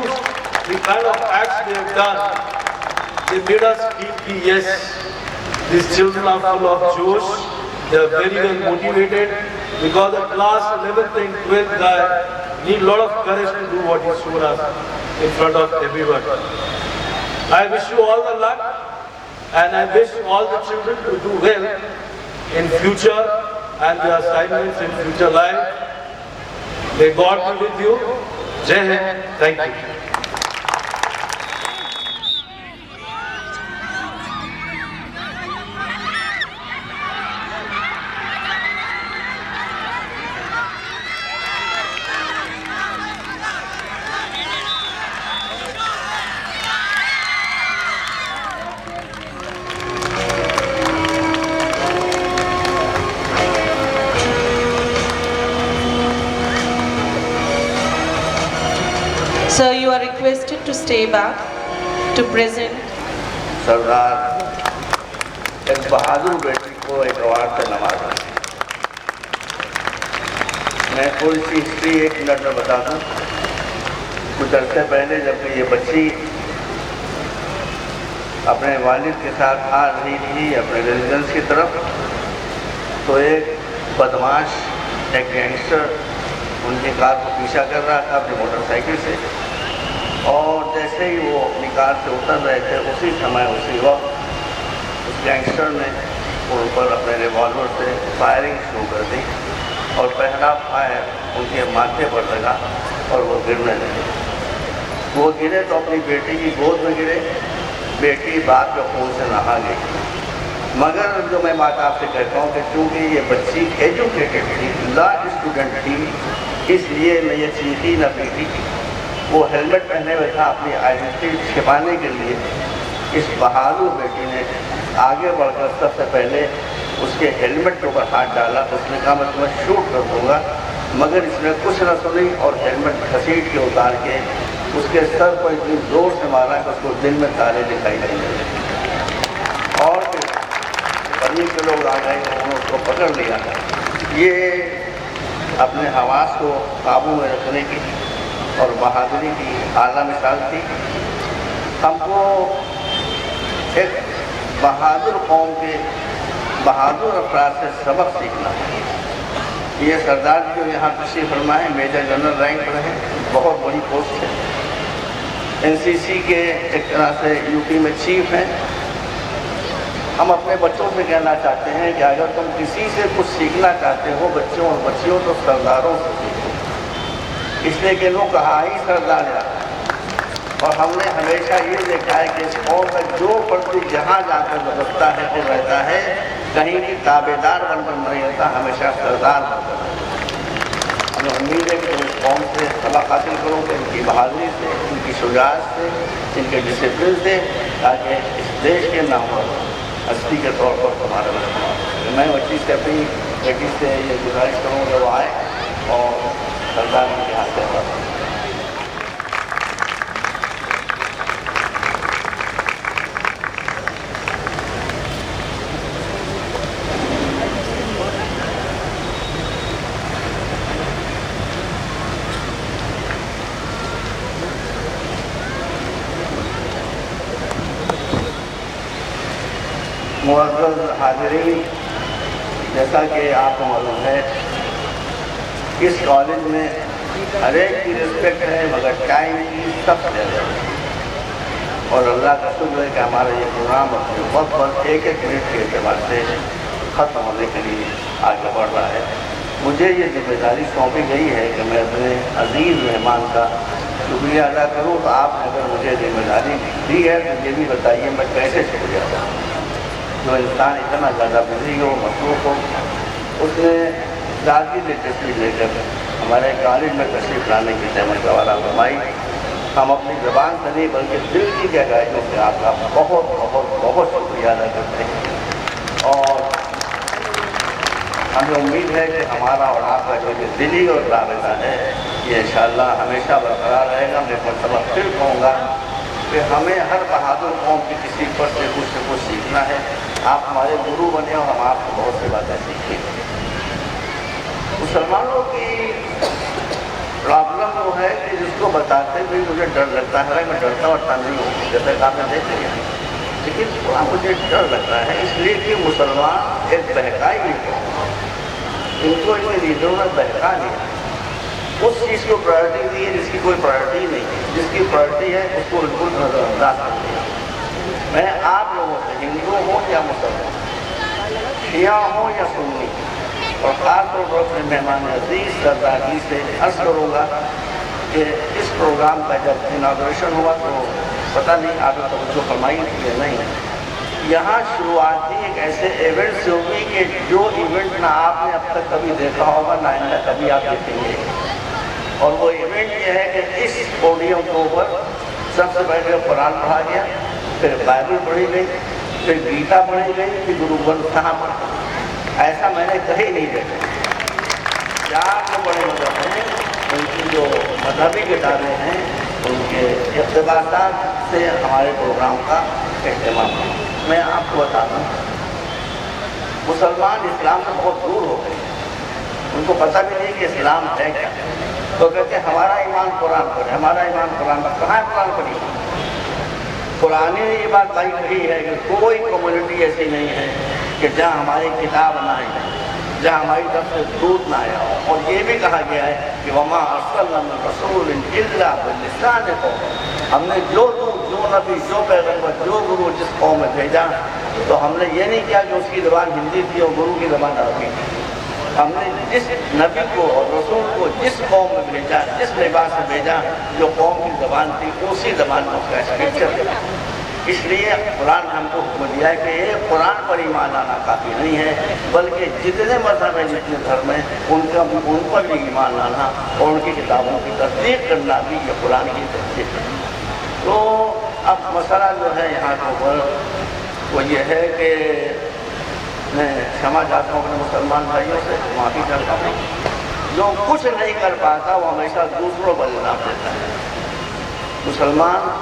produced, the kind of acts they have done, they made us feel that yes, these children are full of josh, they are very well motivated, because a class 11th and 12th guy need a lot of courage to do what he's shown us in front of everyone. I wish you all the luck, and I wish all the children to do well in future and their assignments in future life. May God be with you. Jai Hind. Thank you. So you are requested to stay back to present. सरदार एक बहादुर बेटी को एक award से नवाजा। मैं थोड़ी सी history 1 minute में बता दूं। कुछ अर्से पहले जब ये बच्ची अपने वालिद के साथ आ रही थी अपने रेजिडेंस की तरफ, तो एक बदमाश, एक गैंगस्टर उनकी कार को पीछा कर रहा था अपनी मोटरसाइकिल से, और जैसे ही वो अपनी कार से उतर रहे थे उसी समय उसी वक्त उस गैंगस्टर ने उन पर अपने रिवॉल्वर से फायरिंग शुरू कर दी, और पहला फायर उनके माथे पर लगा और वो गिरने लगे। वो गिरे तो अपनी बेटी की गोद में गिरे, बेटी बाप के खून से नहा गई। मगर जो मैं बात आपसे कहता हूँ कि चूँकि ये बच्ची एजुकेटेड थी, लॉ स्टूडेंट थी, इसलिए मैं ये चीखी न पीटी। वो हेलमेट पहने हुए था, अपनी आइडेंटिटी छिपाने के लिए इस बहादुर बेटी ने आगे बढ़कर सबसे पहले उसके हेलमेट के ऊपर हाथ डाला। उसने कहा मैं तुम्हें शूट कर दूँगा, मगर इसने कुछ न सुनी और हेलमेट घसीट के उतार के उसके सर पर इतनी जोर से मारा कि उसको दिल में तारे दिखाई देने लगे। और फिर पुलिस के लोग आ गए, उन्होंने उसको पकड़ लिया। ये अपने हवास को काबू में रखने की और बहादुरी की आला मिसाल थी। हमको एक बहादुर कौम के बहादुर अफराद से सबक सीखना है। ये सरदार जी जो यहाँ तशरीफ फरमा है, मेजर जनरल रैंक पर हैं, बहुत बड़ी पोस्ट है। एनसीसी के एक तरह से यूपी में चीफ हैं। हम अपने बच्चों से कहना चाहते हैं कि अगर तुम किसी से कुछ सीखना चाहते हो, बच्चों और बच्चियों, तो सरदारों से सीखो, इसलिए कि लोग कहा ही सरदार है। और हमने हमेशा ये देखा है कि इस कौम में जो फर्द जहाँ जाकर बदलता है और रहता है, कहीं भी ताबेदार बनकर नहीं रहता, हमेशा सरदार बनकर रहता है। हमें उम्मीद है कि तुम इस कौम से सबक हासिल करोगे, इनकी बहादुरी से, इनकी शुजाअत से, इनके डिसिप्लिन से, ताकि इस देश के नाम पर हस्ती के तौर पर तुम्हारा नाम। मैं बच्ची से अपनी बेटी से ये गुजारिश करूँगा वो आए और सरदार के हाथ से मुअज़्ज़ज़ हाज़िरीन, जैसा कि आपको मालूम है इस कॉलेज में हर एक की रिस्पेक्ट है, मगर टाइम की सबसे ज़्यादा है। और अल्लाह का शुक्र है कि हमारा ये प्रोग्राम अपने वक्त पर एक मिनट के एतबार से ख़त्म होने के लिए आगे बढ़ रहा है। मुझे ये जिम्मेदारी सौंपी गई है कि मैं अपने अजीज़ मेहमान का शुक्रिया अदा करूँ। तो आपने अगर मुझे जिम्मेदारी दी है तो ये भी बताइए मैं कैसे शुक्रिया अदा करूँ। जो इंसान इतना ज़्यादा बिजी हो, मसरूफ़ हो, उसने ज़ाती दिलचस्पी लेकर हमारे कॉलेज में तशरीफ़ लाने की तहमत गवारा फरमाई। हम अपनी ज़बान से नहीं बल्कि दिल की गहराइयों से आपका बहुत बहुत बहुत शुक्रिया अदा करते हैं। और हमें उम्मीद है कि हमारा और आपका जो ये दिली और राबिता है ये इंशाअल्लाह हमेशा बरकरार रहेगा। मैं मरतबा फिर कहूँगा कि हमें हर बहादुर कौम की किसी पर से कुछ सीखना है। आप हमारे गुरु बने और हम आपको बहुत सी बातें सीखेंगे। मुसलमानों की प्रॉब्लम प्रॉब्लम वो है कि जिसको बताते भी मुझे डर लगता है, मैं डरता वरता नहीं हूँ, जैसे कि आपने देख लिया, लेकिन थोड़ा मुझे डर लगता है इसलिए कि मुसलमान एक बहकाई है, इनको इनके लीडरों ने बहका लिया, उस चीज़ को प्रायोरिटी दी है जिसकी कोई प्रायोरिटी नहीं है, जिसकी प्रायोरिटी है उसको बिल्कुल नजरअंदाज कर दिया। मैं आप लोगों से, हिंदू हो या मुसलमान, शिया हो या सुन्नी, और खासतौर पर अपने मेहमान अजीज सरदारजी से अर्ज करूँगा कि इस प्रोग्राम का जब इनाग्रेशन हुआ तो पता नहीं आपने तवज्जो फरमाई थी या नहीं, यहाँ शुरुआती एक ऐसे इवेंट से हुई कि जो इवेंट ना आपने अब तक कभी देखा होगा ना आइंदा कभी आप देखेंगे, और वो इवेंट ये है कि इस पोडियम के ऊपर सबसे पहले कुरान पढ़ा गया, फिर बाइबल पढ़ी गई, फिर गीता पढ़ी गई, फिर गुरु ग्रंथ साहब पढ़ा। ऐसा मैंने कहीं नहीं देखा। 4 जो बड़े मजहब हैं उनकी जो मजहबी किताबें हैं उनके इक़्तिबासात से हमारे प्रोग्राम का इस्तेमाल है। मैं आपको बता दूँ, मुसलमान इस्लाम से बहुत दूर हो गए, उनको पता भी नहीं कि इस्लाम है क्या, तो कहते हैं हमारा ईमान कुरान पर है, हमारा ईमान कुरान पर। कहाँ है कुरान पर ईमान? कुरान ने ये बात भाई कही है कि कोई कम्युनिटी ऐसी नहीं है कि जहाँ हमारी किताब ना आई, जहाँ हमारी तरफ से दूध ना आया हो, और ये भी कहा गया है कि वमा अरसलना मिन रसूलिन इल्ला बिलिसान कौम, हमने जो दूध, जो नबी, जो पैगम्बर, जो गुरु जिस कौम में भेजा, तो हमने ये नहीं किया कि उसकी ज़बान हिंदी थी और गुरु की ज़बान अरबी थी। हमने जिस नबी को और रसूल को जिस कौम में भेजा, जिस लिबास में भेजा, जो कौम की ज़बान थी उसी ज़बान में उसका स्क्रिप्चर दिया। इसलिए कुरान हमको हुक्म दिया है कि ये कुरान पर ईमान लाना काफ़ी नहीं है, बल्कि जितने मज़हब हैं, जितने धर्म हैं, उन पर भी ईमान लाना और उनकी किताबों की तस्दीक करना भी ये कुरान की तस्दीक है। तो अब मसला जो है यहाँ के ऊपर वो ये है कि मैं क्षमा चाहता हूँ अपने मुसलमान भाइयों से, माफ़ी चाहता हूँ, जो कुछ नहीं कर पाता वो हमेशा दूसरों पर इल्ज़ाम देता है। मुसलमान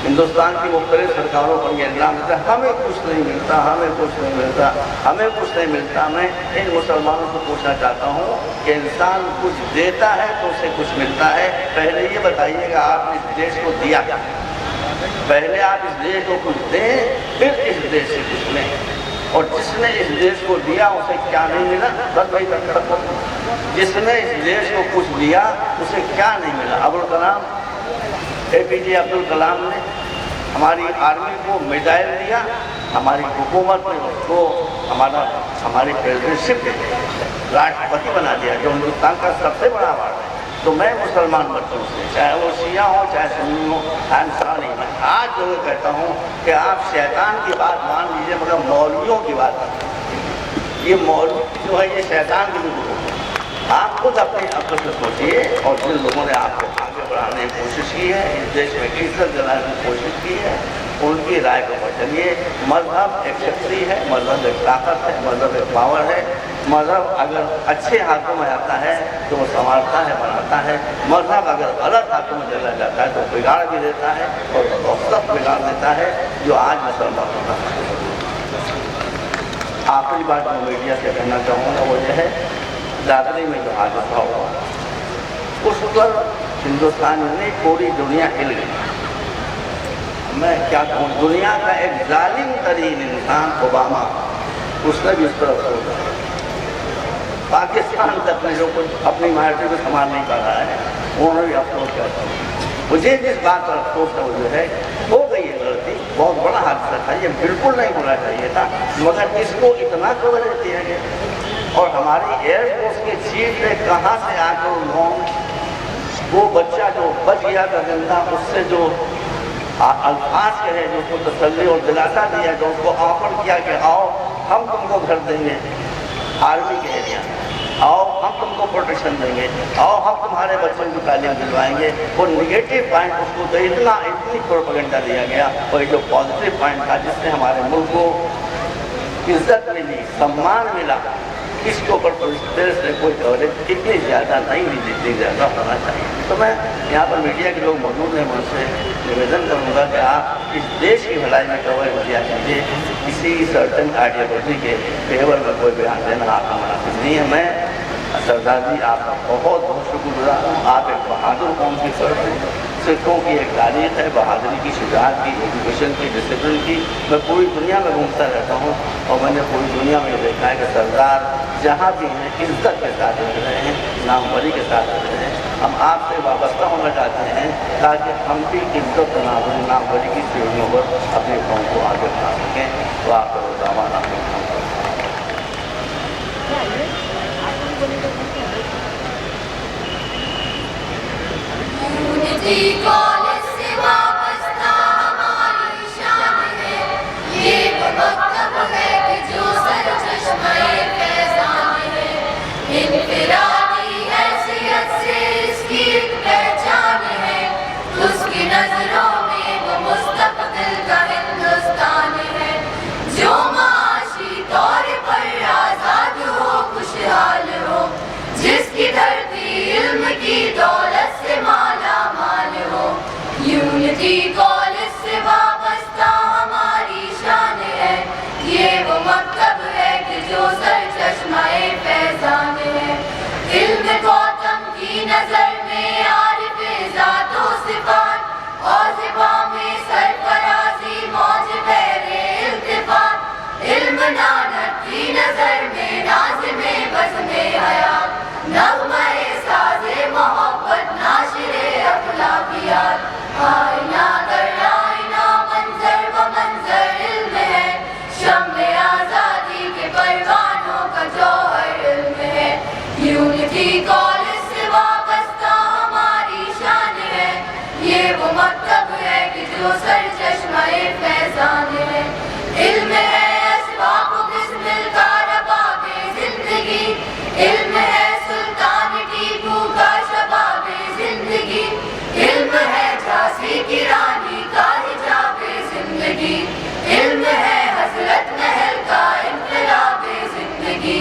हिंदुस्तान की मुख्तलिफ सरकारों पर यह इल्ज़ाम देता है हमें कुछ नहीं मिलता, हमें कुछ नहीं मिलता, हमें कुछ नहीं मिलता। मैं इन मुसलमानों से पूछना चाहता हूँ कि इंसान कुछ देता है तो उसे कुछ मिलता है। पहले ये बताइएगा आपने इस देश को दिया क्या? पहले आप इस देश को कुछ दें, फिर इस देश से कुछ लें। और जिसने इस देश को दिया उसे क्या नहीं मिला? बस वही जिसने इस देश को कुछ दिया उसे क्या नहीं मिला? अब्दुल कलाम, APJ अब्दुल कलाम ने हमारी आर्मी को मिसाइल दिया, हमारी हुकूमत ने उसको हमारी प्रेसिडेंटशिप राष्ट्रपति बना दिया, जो हिंदुस्तान का सबसे बड़ा अवार्ड है। तो मैं मुसलमान बच्चों से, चाहे वो शिया हो चाहे सुन्नी हो, नहीं, मैं आज जो कहता हूँ कि आप शैतान की बात मान लीजिए मगर मौलवियों की बात मान। ये मौलवी जो है ये शैतान की भी आप खुद अपनी अक्ल से सोचिए, और जिन लोगों ने आपको आगे बढ़ाने की कोशिश की है, इस देश में इज्जत दिलाने की कोशिश की है, उनकी राय को चलिए। मजहब एक शक्ति है, मजहब एक ताकत है, मजहब एक पावर है। मजहब अगर अच्छे हाथों में आता है तो वो संभालता है, बनाता है। मजहब अगर गलत हाथों में चला जाता है तो बिगाड़ भी देता है, और सब बिगाड़ देता है, जो आज मुसलमानों का है। आखिरी बात मैं मीडिया से कहना चाहूँगा वो ये है, दादरी में जो हादसा हुआ उस पर हिंदुस्तान में नहीं पूरी दुनिया हिल गई। मैं क्या कहूँ, दुनिया का एक जालिम तरीन इंसान ओबामा, उसने भी इस तरफ सोचा। पाकिस्तान तक में जो कुछ अपनी माइनॉरिटी को संभाल नहीं पा रहा है, उन्होंने भी अफसोस किया। मुझे जिस बात पर अफसोस है वो जो है, हो गई है गलती, बहुत बड़ा हादसा था, ये बिल्कुल नहीं होना चाहिए था, मगर इसको इतना कवरेज दिया गया। और हमारी एयरफोर्स के चीफ ने कहाँ से आकर उन्होंने वो बच्चा जो बच गया था जिंदा, उससे जो अल्फाज कहे, जो उसको तसल्ली और दिलासा दिया, जो उसको ऑफर किया कि आओ हम तुमको घर देंगे आर्मी के एरिया, आओ हम तुमको प्रोटेक्शन देंगे, आओ हम तुम्हारे बच्चों को तालीम दिलवाएंगे। वो निगेटिव पॉइंट उसको तो इतनी प्रोपेगेंडा दिया गया, और जो पॉजिटिव पॉइंट था जिससे हमारे मुल्क को इज्जत मिली, सम्मान मिला, इसके ऊपर देश ने कोई कवरेज इतनी ज़्यादा नहीं दी जितनी ज़्यादा होना चाहिए। तो मैं यहाँ पर मीडिया के लोग मौजूद हैं, मुझसे निवेदन करूँगा कि आप इस देश की भलाई में कवरेज दिया कीजिए, किसी सर्टन आइडियोलॉजी के फेवर में कोई बयान देना आपका मुनासिब नहीं है। मैं सरदार जी आपका बहुत बहुत शुक्रगुजार हूँ। आप एक बहादुर कौम के फर्द हैं। सिखों की एक तारीख है बहादुरी की, शुजाअत की, एजुकेशन की, डिसिप्लिन की। मैं पूरी दुनिया में घूमता रहता हूँ और मैंने पूरी दुनिया में देखा है कि सरदार जहाँ भी हैं इज्जत के साथ रह रहे हैं, नामवरी के साथ रह रहे हैं। हम आपसे वाबस्ता होना चाहते हैं ताकि हम भी इज्जत नामवरी की सीढ़ियों पर अपने कौम को आगे बढ़ा सकें। तो आपका दामन आपके कॉलेज से वाबस्ता हमारी शान है, ये वो मकतब है कि जो सरचश्मे फैज़ान है। इनफिरादी हैसियत से इसकी एक पहचान है, उसकी नजरों में वो मुस्तक़बिल का हिंदुस्तान है। जो माशी तौर पर आज़ाद हो, खुशहाल हो, जिसकी धरती इल्म की दौलत से माला माल हो। यूनिटी कॉलेज से वाबस्ता हमारी शान है, ये वो मकतब है कि जो सरचश्मे फैज़ान है। इल्म गौतम की नजर में आरिफ़े ज़ातो सिफ़ात और ज़िबा में सरफराज़ी मौज बहरे इल्तिफ़ात। इल्म नानक की नजर में नाज़िमे बज़्मे हयात, नग़्मे साज़े मोहब्बत नाशिरे अख़लाक़ियात। आईना दर आईना मंज़र व मंज़र इल्म है, शम्मे आज़ादी के परवानों का जौहर इल्म है। यूनिटी कॉलेज से वाबस्ता हमारी शान है, ये वो मकतब है कि जो सरचश्मे फैज़ान है। इल्म है अस्बाब बिस्मिल का रबाबे ज़िंदगी, इल्म है सुल्तान टीपू का शबाबे ज़िंदगी, इल्म है झांसी की रानी का हिजाबे ज़िंदगी, इल्म है हज़रत महल का इनक़िलाबे ज़िंदगी।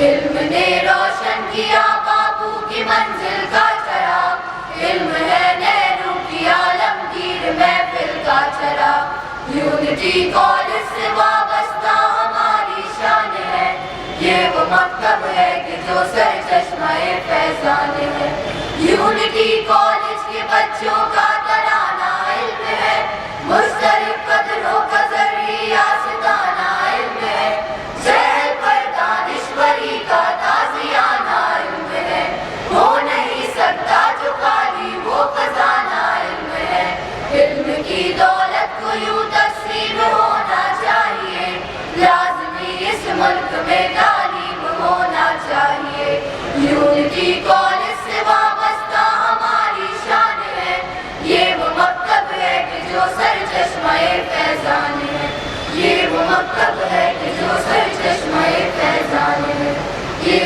इल्म ने रोशन किया बापू की मंजिल का चराग, इल्म है नेहरू की आलमगीर महफिल का चराग। यूनिटी कॉलेज से वाबस्ता हमारी शान है, ये वो मकतब है कि जो सरचश्मे फैज़ान है। यूनिटी कॉलेज के बच्चों का तराना इल्म है, मुश्तरिक कदरों का ज़रिया सिताना इल्म है। जहल पर दानिश्वरी का ताज़ियाना इल्म है, हो नहीं सकता जो खाली वो खजाना इल्म है। इल्म की दौलत को यूं तक़सीम होना चाहिए, लाज़मी इस मुल्क में तालीम होना चाहिए। यूनिटी कॉलेज से वाबस्ता हमारी शान है, ये वो मकतब है कि जो सरचश्मे फैज़ान है, ये वो मकतब है कि जो सरचश्मे फैज़ान है, ये